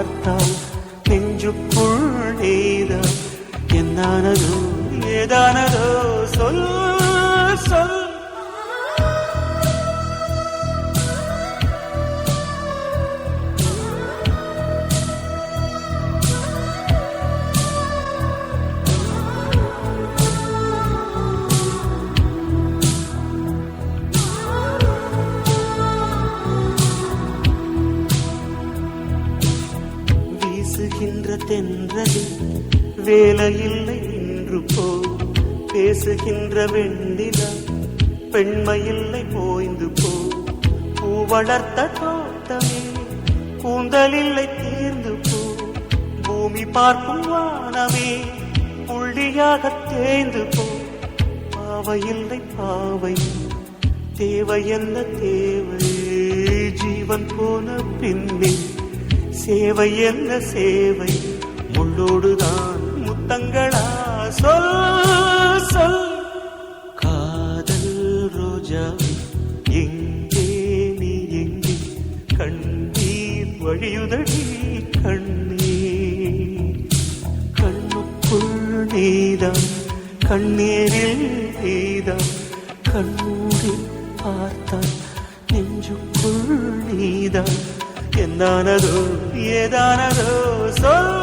பார்த்தால் நெஞ்சுக்குள் நீதான். என்னானதோ ஏதானதோ சொல் சொல். வீசுகின்ற தென்றலில் வேலையில்லை நின்று போ. பேசுகின்ற வெண்ணிலா பெண்மையில்லை போய்ந்து போ. பூ வளர்த்த தோட்டமே கூந்தலில்லை தீர்ந்து போ. பூமி பார்க்கும் வானமே புள்ளியாக தேய்ந்து போ. பாவையில்லை பாவை தேவை என்ன தேவை. ஜீவன் போன பின்னே சேவை என்ன சேவை. முள்ளோடுதான் முத்தங்களா சொல் சொல். காதல் ரோஜா எங்கே நீ எங்கே. கண்ணீர் வழியுதடி கண்ணீர். கண்ணுக்குள் நீதான் கண்ணீரில் நீதான். கண்ணூரி பார்த்தால் நெஞ்சுக்குள் நீதான். என்னானதோ ஏதானதோ சொல்.